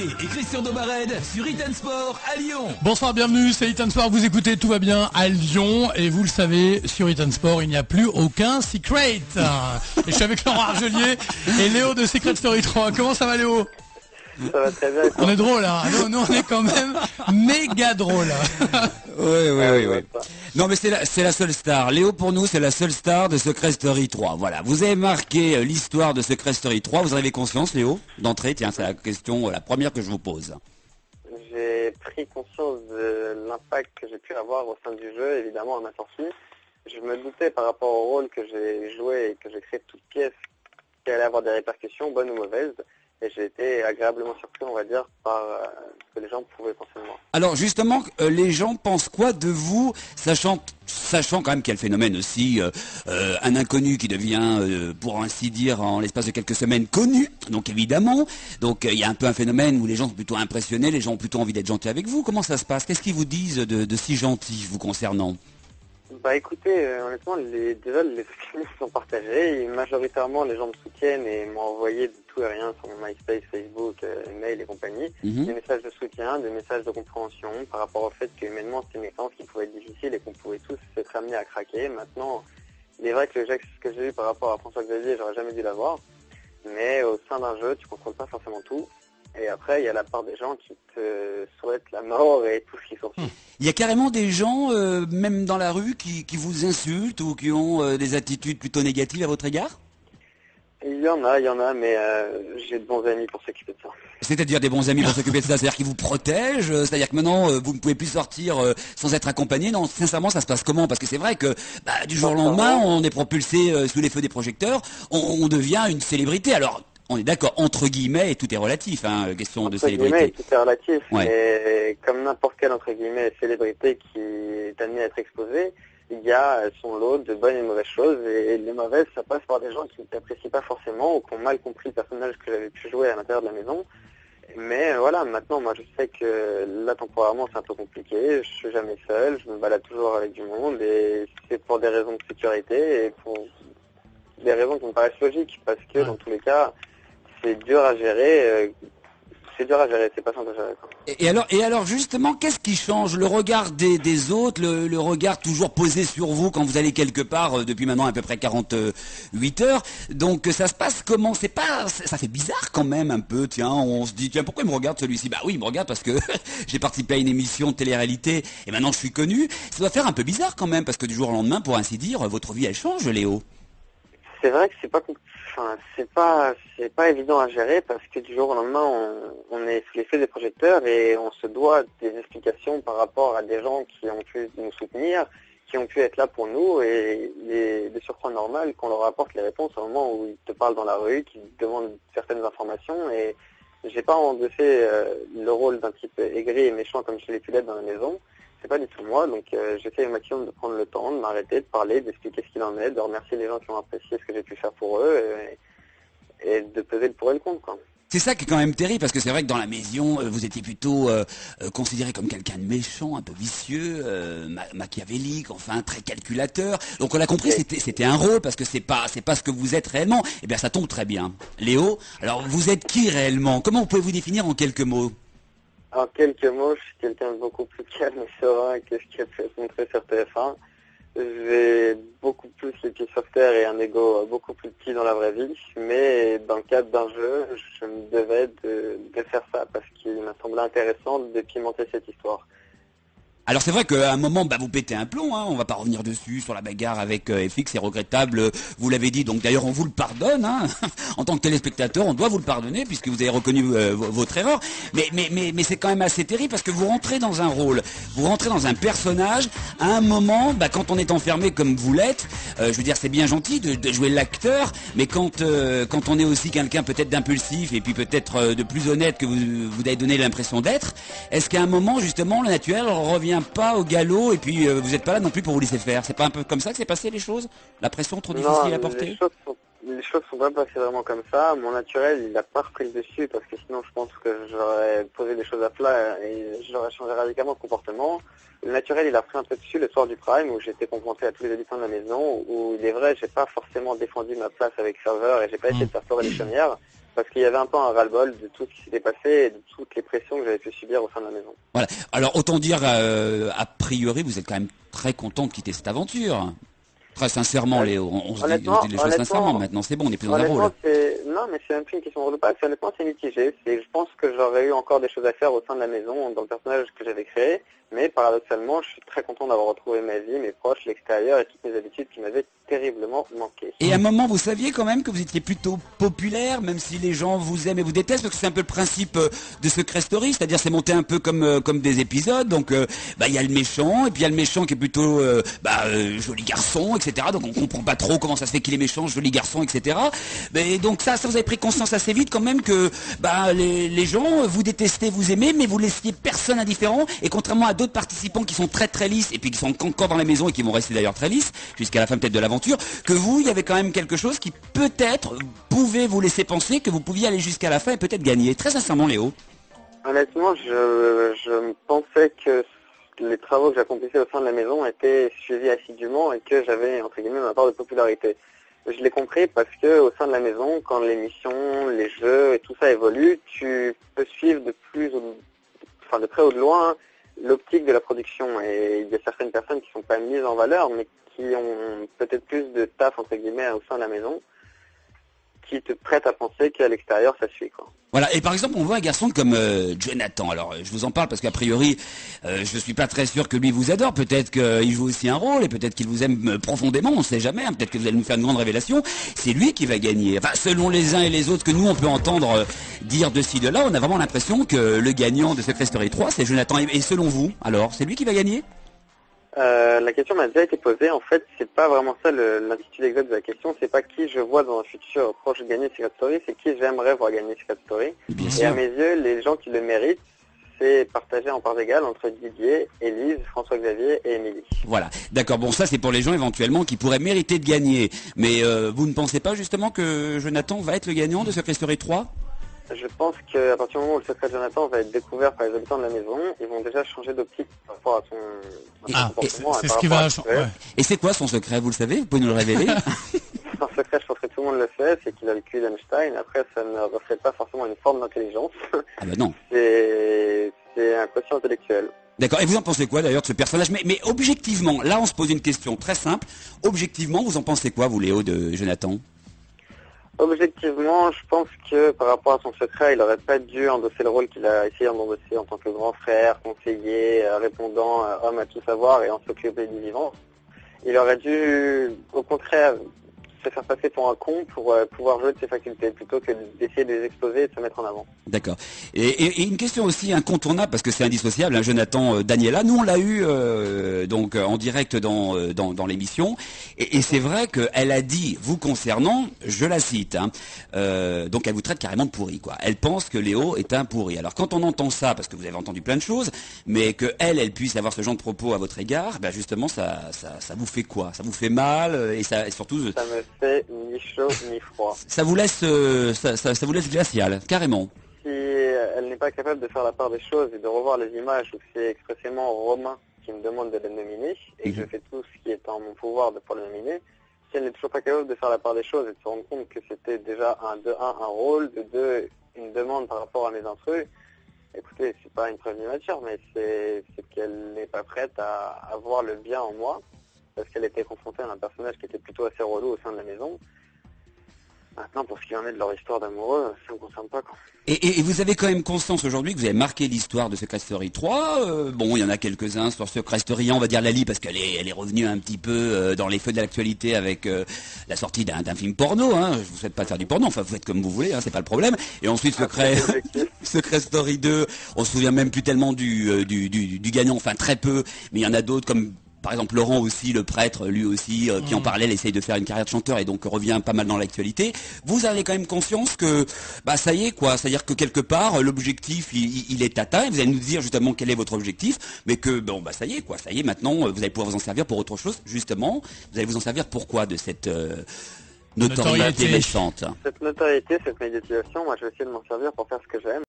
et Christian Domared sur Hit Sport à Lyon. Bonsoir, bienvenue, c'est Hit Sport, vous écoutez Tout va bien à Lyon et vous le savez, sur Hit Sport, il n'y a plus aucun secret. Et je suis avec Laurent Argelier et Léo de Secret Story 3. Comment ça va, Léo ? Ça va très bien. On est drôle, hein. Nous, on est quand même méga drôle. Oui. Non, mais c'est la seule star. Léo, pour nous, c'est la seule star de Secret Story 3. Voilà. Vous avez marqué l'histoire de Secret Story 3. Vous en avez conscience, Léo, d'entrée? Tiens, c'est la question, la première que je vous pose. J'ai pris conscience de l'impact que j'ai pu avoir au sein du jeu, évidemment, à ma sortie. Je me doutais par rapport au rôle que j'ai joué et que j'ai créé de toutes pièces qu'il allait avoir des répercussions, bonnes ou mauvaises. Et j'ai été agréablement surpris, on va dire, par ce que les gens pouvaient penser de moi. Alors justement, les gens pensent quoi de vous, sachant quand même qu'il y a le phénomène aussi, un inconnu qui devient, pour ainsi dire, en l'espace de quelques semaines, connu, donc évidemment. Donc il y a un peu un phénomène où les gens sont plutôt impressionnés, les gens ont plutôt envie d'être gentils avec vous. Comment ça se passe? Qu'est-ce qu'ils vous disent de si gentil vous concernant? Bah écoutez, honnêtement, déjà les opinions sont partagées et majoritairement les gens me soutiennent et m'ont envoyé de tout et rien sur mon MySpace, Facebook, mail et compagnie, des messages de soutien, des messages de compréhension par rapport au fait que humainement c'était une expérience qui pouvait être difficile et qu'on pouvait tous être amenés à craquer. Maintenant, il est vrai que le geste que j'ai eu par rapport à François Xavier, j'aurais jamais dû l'avoir, mais au sein d'un jeu, tu contrôles pas forcément tout. Et après, il y a la part des gens qui te souhaitent la mort et tout ce qui s'ensuit. Il y a carrément des gens, même dans la rue, qui vous insultent ou qui ont des attitudes plutôt négatives à votre égard? Il y en a, mais j'ai de bons amis pour s'occuper de ça. C'est-à-dire des bons amis pour s'occuper de ça, c'est-à-dire qu'ils vous protègent, c'est-à-dire que maintenant vous ne pouvez plus sortir sans être accompagné. Non, sincèrement, ça se passe comment? Parce que c'est vrai que du jour au lendemain, on est propulsé sous les feux des projecteurs, on devient une célébrité. Alors, on est d'accord, entre guillemets, et tout est relatif, hein, question entre de célébrité. Guillemets, tout est relatif, ouais. Mais comme n'importe quelle, entre guillemets, célébrité qui est amenée à être exposée, il y a son lot de bonnes et de mauvaises choses, et les mauvaises, ça passe par des gens qui ne t'apprécient pas forcément, ou qui ont mal compris le personnage que j'avais pu jouer à l'intérieur de la maison. Mais voilà, maintenant, moi, je sais que là, temporairement, c'est un peu compliqué, je suis jamais seul, je me balade toujours avec du monde, et c'est pour des raisons de sécurité, et pour des raisons qui me paraissent logiques, parce que dans tous les cas, c'est dur à gérer, c'est pas simple à gérer. Quoi. Et alors justement, qu'est-ce qui change? Le regard des autres, le regard toujours posé sur vous quand vous allez quelque part depuis maintenant à peu près 48 heures. Donc ça se passe comment? Ça fait bizarre quand même un peu, tiens, on se dit, tiens, pourquoi il me regarde celui-ci? Bah oui, il me regarde parce que j'ai participé à une émission de télé-réalité et maintenant je suis connu. Ça doit faire un peu bizarre quand même, parce que du jour au lendemain, pour ainsi dire, votre vie elle change, Léo. C'est vrai que c'est pas évident à gérer, parce que du jour au lendemain, on est sous l'effet des projecteurs et on se doit des explications par rapport à des gens qui ont pu nous soutenir, qui ont pu être là pour nous, et des surcroît normales qu'on leur apporte les réponses au moment où ils te parlent dans la rue, qu'ils te demandent certaines informations. Et j'ai pas endossé le rôle d'un type aigri et méchant comme je l'ai pu l'être dans la maison. C'est pas du tout moi, donc j'essaie au maximum de prendre le temps, de m'arrêter, de parler, d'expliquer ce qu'il en est, de remercier les gens qui ont apprécié ce que j'ai pu faire pour eux, et de peser le pour et le contre, quoi. C'est ça qui est quand même terrible, parce que c'est vrai que dans la maison, vous étiez plutôt considéré comme quelqu'un de méchant, un peu vicieux, machiavélique, enfin très calculateur. Donc on a compris, c'était un rôle, parce que c'est pas ce que vous êtes réellement. Eh bien ça tombe très bien. Léo, alors vous êtes qui réellement? Comment vous pouvez vous définir en quelques mots? En quelques mots, je suis quelqu'un de beaucoup plus calme et serein que ce qui a pu être montré sur TF1. J'ai beaucoup plus les pieds sur terre et un ego beaucoup plus petit dans la vraie vie, mais dans le cadre d'un jeu, je me devais de faire ça parce qu'il m'a semblé intéressant de pimenter cette histoire. Alors c'est vrai qu'à un moment, vous pétez un plomb, hein, on va pas revenir dessus sur la bagarre avec FX, c'est regrettable, vous l'avez dit, donc d'ailleurs on vous le pardonne, hein. En tant que téléspectateur, on doit vous le pardonner puisque vous avez reconnu votre erreur, mais c'est quand même assez terrible parce que vous rentrez dans un rôle, vous rentrez dans un personnage, à un moment, quand on est enfermé comme vous l'êtes, je veux dire c'est bien gentil de jouer l'acteur, mais quand on est aussi quelqu'un peut-être d'impulsif et puis peut-être de plus honnête que vous avez donné l'impression d'être, est-ce qu'à un moment justement le naturel revient pas au galop et puis vous n'êtes pas là non plus pour vous laisser faire? C'est pas un peu comme ça que c'est passé les choses? La pression trop difficile à porter? les choses sont pas passées vraiment comme ça. Mon naturel, il a pas repris le dessus parce que sinon je pense que j'aurais posé les choses à plat et j'aurais changé radicalement de comportement. Le naturel, il a pris un peu dessus le soir du prime où j'étais confronté à tous les habitants de la maison où il est vrai, j'ai pas forcément défendu ma place avec ferveur et j'ai pas essayé de faire pleurer les chaumières parce qu'il y avait un peu un ras-le-bol de tout ce qui s'était passé et de toutes les pressions que j'avais pu subir au sein de la maison. Voilà. Alors autant dire, a priori, vous êtes quand même très content de quitter cette aventure. Très sincèrement, Léo, on se dit les choses sincèrement maintenant, c'est bon, on est plus dans un rôle. Non, mais c'est même plus une question de rôle ou pas, honnêtement c'est mitigé. Je pense que j'aurais eu encore des choses à faire au sein de la maison, dans le personnage que j'avais créé, mais paradoxalement, je suis très content d'avoir retrouvé ma vie, mes proches, l'extérieur et toutes mes habitudes qui m'avaient terriblement manqué. Et à un moment, vous saviez quand même que vous étiez plutôt populaire, même si les gens vous aiment et vous détestent, parce que c'est un peu le principe de Secret Story, c'est-à-dire c'est monté un peu comme des épisodes, donc il y a le méchant, et puis il y a le méchant qui est plutôt joli garçon, etc. Donc on comprend pas trop comment ça se fait qu'il est méchant, joli garçon, etc. Mais donc ça vous avez pris conscience assez vite quand même que les gens vous détestaient, vous aimez, mais vous laissiez personne indifférent, et contrairement à d'autres participants qui sont très très lisses, et puis qui sont encore dans la maison, et qui vont rester d'ailleurs très lisses, jusqu'à la fin peut-être de l'aventure, que vous, il y avait quand même quelque chose qui peut-être pouvait vous laisser penser que vous pouviez aller jusqu'à la fin et peut-être gagner. Très sincèrement, Léo. Honnêtement, je pensais que les travaux que j'accomplissais au sein de la maison étaient suivis assidûment et que j'avais, entre guillemets, ma part de popularité. Je l'ai compris parce que au sein de la maison, quand l'émission, les jeux et tout ça évolue, tu peux suivre de près ou de loin l'optique de la production. Et il y a certaines personnes qui sont pas mises en valeur, mais qui ont peut-être plus de taf, entre guillemets, au sein de la maison, qui te prêtent à penser qu'à l'extérieur, ça suit, quoi. Voilà, et par exemple, on voit un garçon comme Jonathan. Alors, je vous en parle parce qu'a priori, je suis pas très sûr que lui vous adore. Peut-être qu'il joue aussi un rôle et peut-être qu'il vous aime profondément, on sait jamais. Hein. Peut-être que vous allez nous faire une grande révélation. C'est lui qui va gagner. Enfin, selon les uns et les autres que nous, on peut entendre dire de ci, de là, on a vraiment l'impression que le gagnant de Secret Story 3, c'est Jonathan. Et selon vous, alors, c'est lui qui va gagner ? La question m'a déjà été posée. En fait, c'est pas vraiment ça l'intitulé exact de la question. C'est pas qui je vois dans un futur proche gagner Secret Story, c'est qui j'aimerais voir gagner Secret Story. Bien et sûr. à mes yeux, les gens qui le méritent, c'est partagé en parts égales entre Didier, Élise, François-Xavier et Émilie. Voilà, d'accord. Bon, ça c'est pour les gens éventuellement qui pourraient mériter de gagner. Mais vous ne pensez pas justement que Jonathan va être le gagnant de Secret Story 3 ? Je pense qu'à partir du moment où le secret de Jonathan va être découvert par les habitants de la maison, ils vont déjà changer d'optique par rapport à son comportement. C'est ce qui va changer. Ouais. Et c'est quoi son secret, vous le savez ? Vous pouvez nous le révéler ? Son secret, je pense que tout le monde le sait, c'est qu'il a le QI d'Einstein. Après, ça ne reflète pas forcément une forme d'intelligence. Ah bah non. C'est un quotient intellectuel. D'accord. Et vous en pensez quoi d'ailleurs de ce personnage ? Mais objectivement, là on se pose une question très simple. Objectivement, vous en pensez quoi, vous Léo, de Jonathan ? Objectivement, je pense que par rapport à son secret, il n'aurait pas dû endosser le rôle qu'il a essayé d'endosser en tant que grand frère, conseiller, répondant, homme à tout savoir et encyclopédie du vivant. Il aurait dû, au contraire, se faire passer pour un con pour pouvoir jouer de ses facultés, plutôt que d'essayer de les exposer et de se mettre en avant. D'accord. Et une question aussi incontournable, parce que c'est indissociable, hein, Jonathan Daniela, nous on l'a eu donc en direct dans l'émission, et c'est vrai qu'elle a dit, vous concernant, je la cite, hein, donc elle vous traite carrément de pourri, quoi. Elle pense que Léo est un pourri. Alors quand on entend ça, parce que vous avez entendu plein de choses, mais que elle puisse avoir ce genre de propos à votre égard, ben justement ça vous fait quoi ? Ça vous fait mal et surtout... Ça me fait ni chaud ni froid. Ça vous laisse ça vous laisse glacial, carrément. Si elle n'est pas capable de faire la part des choses et de revoir les images où c'est expressément Romain qui me demande de le nominer et que je fais tout ce qui est en mon pouvoir pour le nominer, si elle n'est toujours pas capable de faire la part des choses et de se rendre compte que c'était déjà un rôle, de deux, une demande par rapport à mes intrus, écoutez, c'est pas une preuve immature, mais c'est qu'elle n'est pas prête à voir le bien en moi, parce qu'elle était confrontée à un personnage qui était plutôt assez relou au sein de la maison. Maintenant, pour ce qui en est de leur histoire d'amoureux, ça ne me concerne pas, quoi. Et vous avez quand même conscience aujourd'hui que vous avez marqué l'histoire de Secret Story 3. Bon, il y en a quelques-uns sur Secret Story 1, on va dire Lali, parce qu'elle est revenue un petit peu dans les feux de l'actualité avec la sortie d'un film porno. Hein. Je vous souhaite pas faire du porno, enfin vous faites comme vous voulez, hein, c'est pas le problème. Et ensuite Secret Story 2, on se souvient même plus tellement du gagnant, enfin très peu, mais il y en a d'autres comme... Par exemple, Laurent aussi, le prêtre, lui aussi, qui en parlait, il essaye de faire une carrière de chanteur et donc revient pas mal dans l'actualité. Vous avez quand même conscience que, ça y est, quoi. C'est-à-dire que quelque part, l'objectif, il est atteint. Et vous allez nous dire justement quel est votre objectif, mais que, ça y est, quoi. Ça y est, maintenant, vous allez pouvoir vous en servir pour autre chose, justement. Vous allez vous en servir pourquoi de cette notoriété Notoriété. récente. Cette notoriété, cette médiatisation, moi je vais essayer de m'en servir pour faire ce que j'aime.